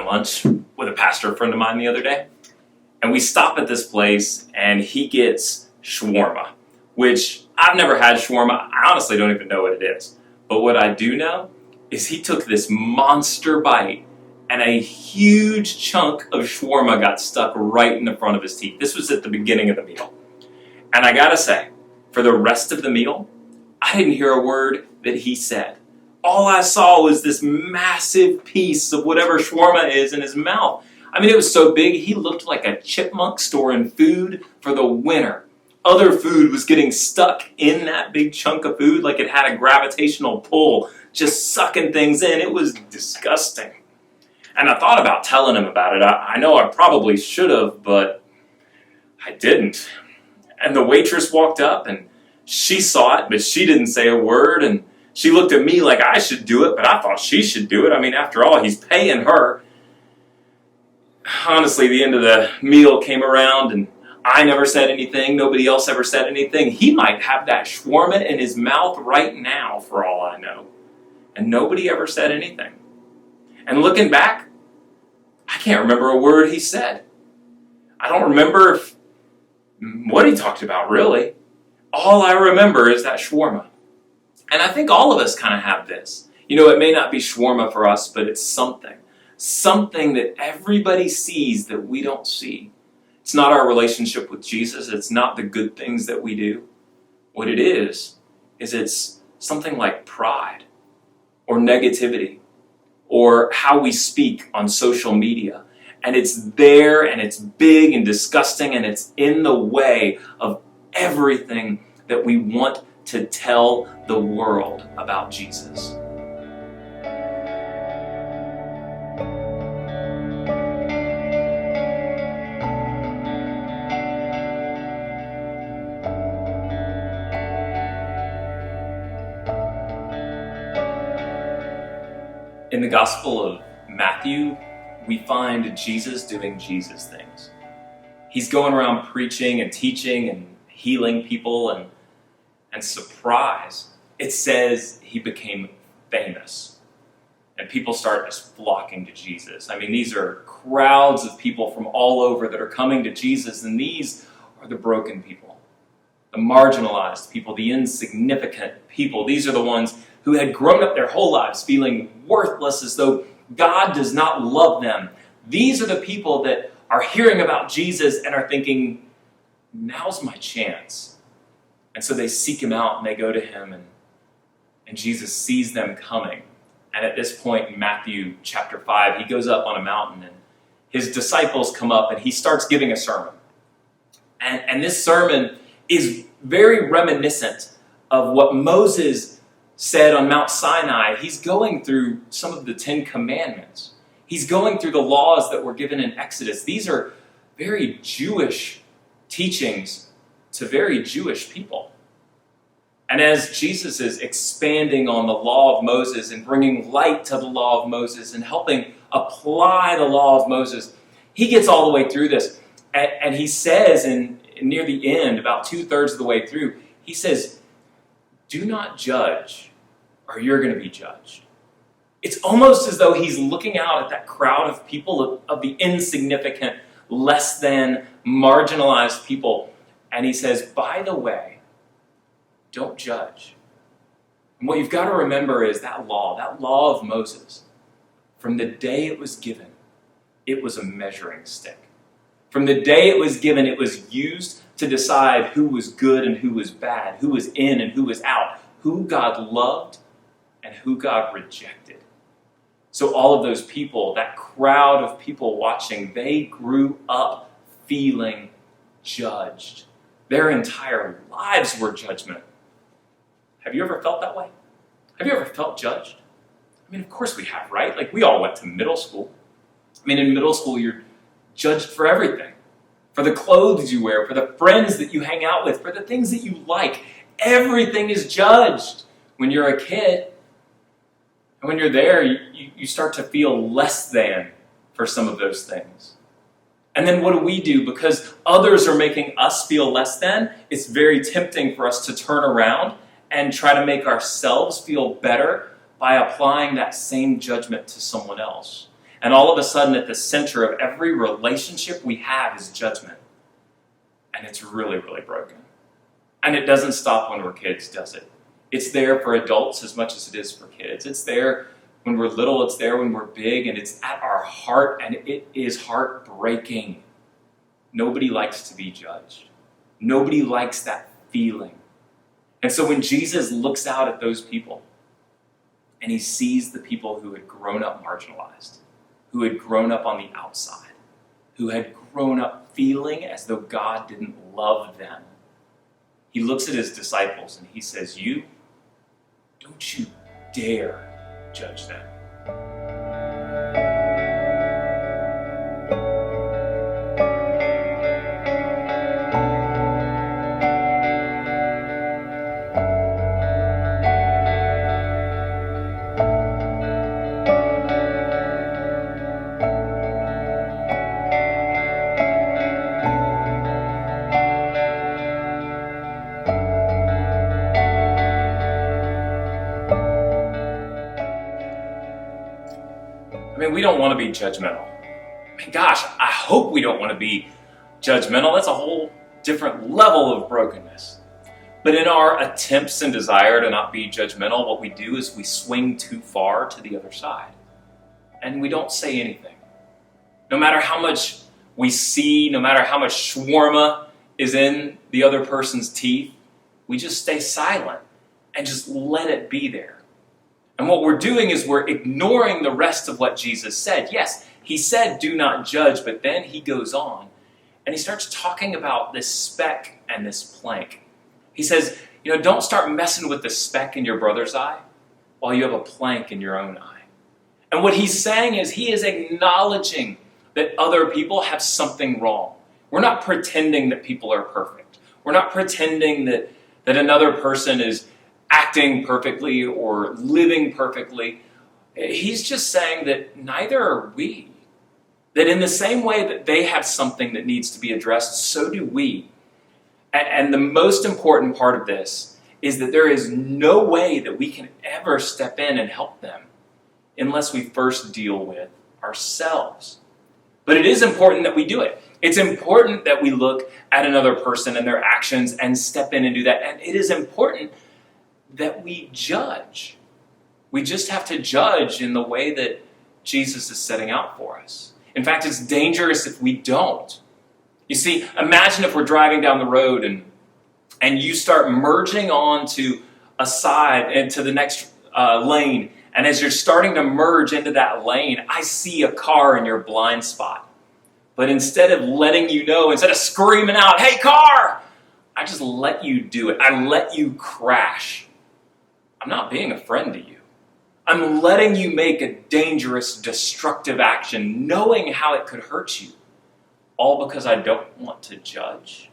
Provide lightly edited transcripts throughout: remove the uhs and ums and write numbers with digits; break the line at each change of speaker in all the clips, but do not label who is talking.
lunch with a pastor friend of mine the other day, and we stop at this place, and he gets shawarma, which I've never had shawarma. I honestly don't even know what it is. But what I do know is he took this monster bite, and a huge chunk of shawarma got stuck right in the front of his teeth. This was at the beginning of the meal. And I gotta say, for the rest of the meal, I didn't hear a word that he said. All I saw was this massive piece of whatever shawarma is in his mouth. I mean, it was so big, he looked like a chipmunk storing food for the winter. Other food was getting stuck in that big chunk of food like it had a gravitational pull, just sucking things in. It was disgusting. And I thought about telling him about it. I know I probably should have, but I didn't. And the waitress walked up, and she saw it, but she didn't say a word, and she looked at me like I should do it, but I thought she should do it. I mean, after all, he's paying her. Honestly, the end of the meal came around, and I never said anything. Nobody else ever said anything. He might have that shawarma in his mouth right now, for all I know. And nobody ever said anything. And looking back, I can't remember a word he said. I don't remember what he talked about, really. All I remember is that shawarma. And I think all of us kind of have this. You know, it may not be shawarma for us, but it's something. Something that everybody sees that we don't see. It's not our relationship with Jesus. It's not the good things that we do. What it is it's something like pride or negativity or how we speak on social media. And it's there, and it's big and disgusting, and it's in the way of everything that we want to tell the world about Jesus. In the Gospel of Matthew, we find Jesus doing Jesus things. He's going around preaching and teaching and healing people, and surprise, it says he became famous. And people start just flocking to Jesus. I mean, these are crowds of people from all over that are coming to Jesus, and these are the broken people, the marginalized people, the insignificant people. These are the ones who had grown up their whole lives feeling worthless, as though God does not love them. These are the people that are hearing about Jesus and are thinking, now's my chance. And so they seek him out and they go to him, and Jesus sees them coming. And at this point in Matthew chapter 5, he goes up on a mountain, and his disciples come up, and he starts giving a sermon. And this sermon is very reminiscent of what Moses said on Mount Sinai. He's going through some of the 10 Commandments. He's going through the laws that were given in Exodus. These are very Jewish teachings to very Jewish people. And as Jesus is expanding on the law of Moses and bringing light to the law of Moses and helping apply the law of Moses, he gets all the way through this. And he says near the end, about 2/3 of the way through, he says, do not judge, or you're going to be judged. It's almost as though he's looking out at that crowd of people, of the insignificant, less than, marginalized people. And he says, by the way, don't judge. And what you've got to remember is that law of Moses, from the day it was given, it was a measuring stick. From the day it was given, it was used to decide who was good and who was bad, who was in and who was out, who God loved and who God rejected. So all of those people, that crowd of people watching, they grew up feeling judged. Their entire lives were judgment. Have you ever felt that way? Have you ever felt judged? I mean, of course we have, right? Like, we all went to middle school. I mean, in middle school, you're judged for everything. For the clothes you wear, for the friends that you hang out with, for the things that you like. Everything is judged when you're a kid. And when you're there, you start to feel less than for some of those things. And then what do? Because others are making us feel less than, it's very tempting for us to turn around and try to make ourselves feel better by applying that same judgment to someone else. And all of a sudden, at the center of every relationship we have is judgment. And it's really, really broken. And it doesn't stop when we're kids, does it? It's there for adults as much as it is for kids. It's there when we're little, it's there when we're big, and it's at our heart, and it is heartbreaking. Nobody likes to be judged. Nobody likes that feeling. And so when Jesus looks out at those people, and he sees the people who had grown up marginalized, who had grown up on the outside, who had grown up feeling as though God didn't love them, he looks at his disciples and he says, don't you dare judge them. We don't want to be judgmental. Gosh, I hope we don't want to be judgmental. That's a whole different level of brokenness. But in our attempts and desire to not be judgmental, what we do is we swing too far to the other side. And we don't say anything. No matter how much we see, no matter how much shawarma is in the other person's teeth, we just stay silent and just let it be there. And what we're doing is we're ignoring the rest of what Jesus said. Yes, he said, do not judge, but then he goes on and he starts talking about this speck and this plank. He says, don't start messing with the speck in your brother's eye while you have a plank in your own eye. And what he's saying is he is acknowledging that other people have something wrong. We're not pretending that people are perfect. We're not pretending that another person is acting perfectly or living perfectly. He's just saying that neither are we. That in the same way that they have something that needs to be addressed, so do we. And the most important part of this is that there is no way that we can ever step in and help them unless we first deal with ourselves. But it is important that we do it. It's important that we look at another person and their actions and step in and do that. And it is important that we judge. We just have to judge in the way that Jesus is setting out for us. In fact, it's dangerous if we don't. You see, imagine if we're driving down the road and you start merging onto a side into the next lane, and as you're starting to merge into that lane, I see a car in your blind spot. But instead of letting you know, instead of screaming out, "Hey, car!" I just let you do it. I let you crash. I'm not being a friend to you. I'm letting you make a dangerous, destructive action, knowing how it could hurt you, all because I don't want to judge.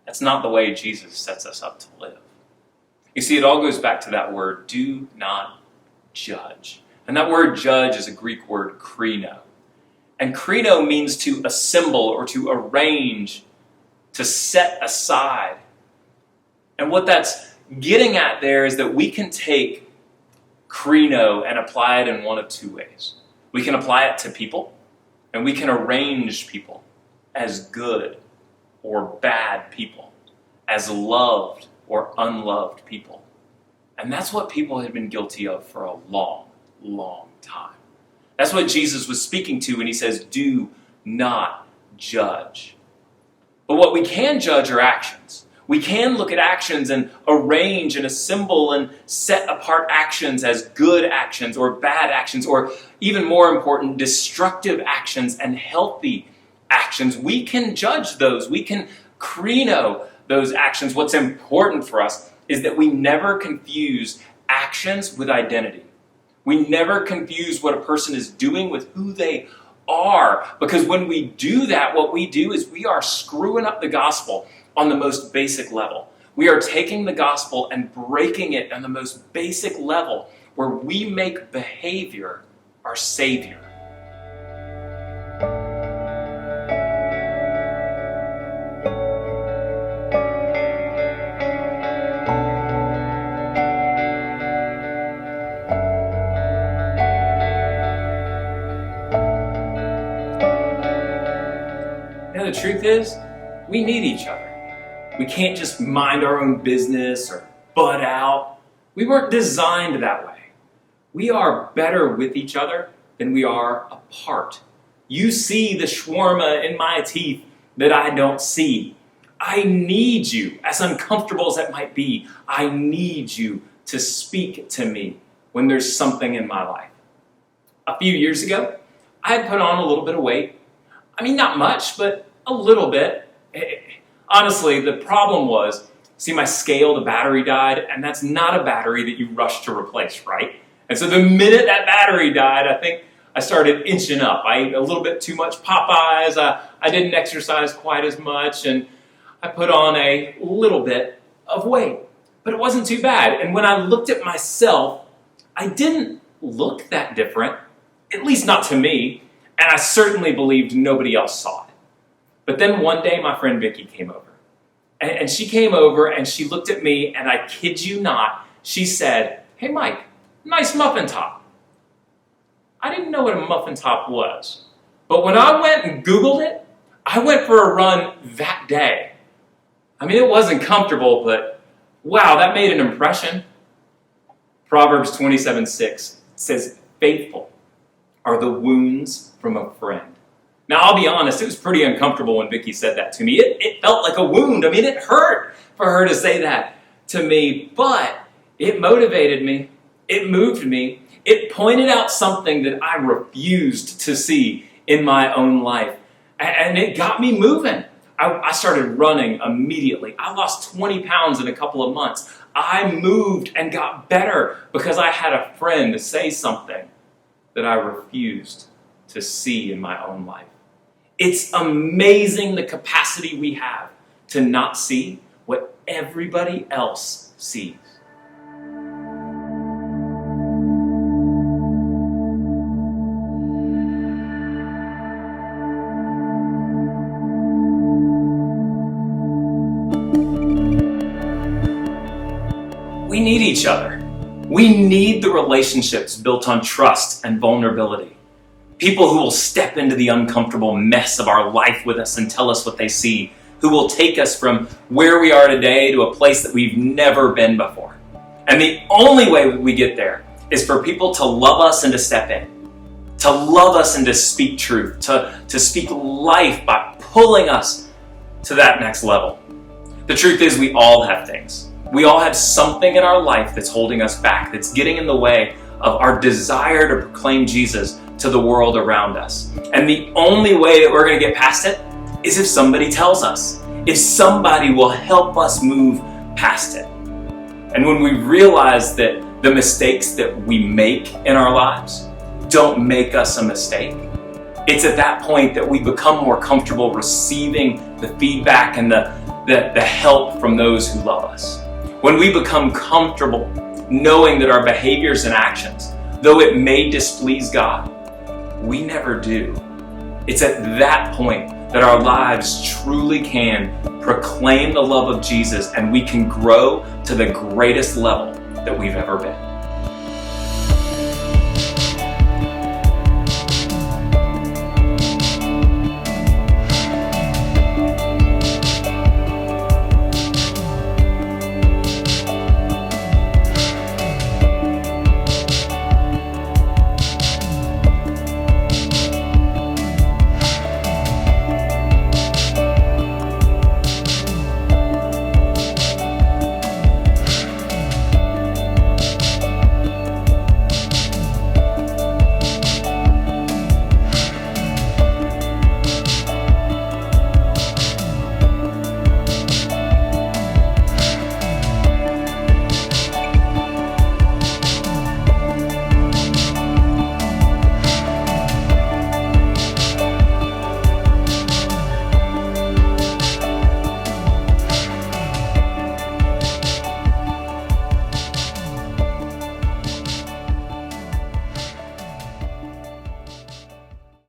That's not the way Jesus sets us up to live. You see, it all goes back to that word, do not judge. And that word judge is a Greek word, krino. And krino means to assemble or to arrange, to set aside. And what that's getting at there is that we can take krino and apply it in one of two ways. We can apply it to people, and we can arrange people as good or bad people, as loved or unloved people. And that's what people had been guilty of for a long, long time. That's what Jesus was speaking to when he says, do not judge. But what we can judge are actions. We can look at actions and arrange and assemble and set apart actions as good actions or bad actions, or even more important, destructive actions and healthy actions. We can judge those. We can krino those actions. What's important for us is that we never confuse actions with identity. We never confuse what a person is doing with who they are. Because when we do that, what we do is we are screwing up the gospel on the most basic level. We are taking the gospel and breaking it on the most basic level, where we make behavior our savior. truth is, we need each other. We can't just mind our own business or butt out. We weren't designed that way. We are better with each other than we are apart. You see the shawarma in my teeth that I don't see. I need you, as uncomfortable as that might be. I need you to speak to me when there's something in my life. A few years ago, I had put on a little bit of weight. I mean, not much, but a little bit. Honestly, the problem was, see, my scale, the battery died, and that's not a battery that you rush to replace, right? And so the minute that battery died, I think I started inching up. I ate a little bit too much Popeyes. I didn't exercise quite as much, and I put on a little bit of weight. But it wasn't too bad. And when I looked at myself, I didn't look that different, at least not to me, and I certainly believed nobody else saw it. But then one day, my friend Vicky came over. And she came over and she looked at me, and I kid you not, she said, "Hey Mike, nice muffin top." I didn't know what a muffin top was. But when I went and Googled it, I went for a run that day. I mean, it wasn't comfortable, but wow, that made an impression. Proverbs 27:6 says, "Faithful are the wounds from a friend." Now, I'll be honest, it was pretty uncomfortable when Vicky said that to me. It felt like a wound. I mean, it hurt for her to say that to me, but it motivated me. It moved me. It pointed out something that I refused to see in my own life, and it got me moving. I started running immediately. I lost 20 pounds in a couple of months. I moved and got better because I had a friend say something that I refused to see in my own life. It's amazing the capacity we have to not see what everybody else sees. We need each other. We need the relationships built on trust and vulnerability. People who will step into the uncomfortable mess of our life with us and tell us what they see, who will take us from where we are today to a place that we've never been before. And the only way we get there is for people to love us and to step in, to love us and to speak truth, to speak life by pulling us to that next level. The truth is, we all have things. We all have something in our life that's holding us back, that's getting in the way of our desire to proclaim Jesus to the world around us. And the only way that we're going to get past it is if somebody tells us, if somebody will help us move past it. And when we realize that the mistakes that we make in our lives don't make us a mistake, it's at that point that we become more comfortable receiving the feedback and the help from those who love us. When we become comfortable knowing that our behaviors and actions, though it may displease God, we never do. It's at that point that our lives truly can proclaim the love of Jesus, and we can grow to the greatest level that we've ever been.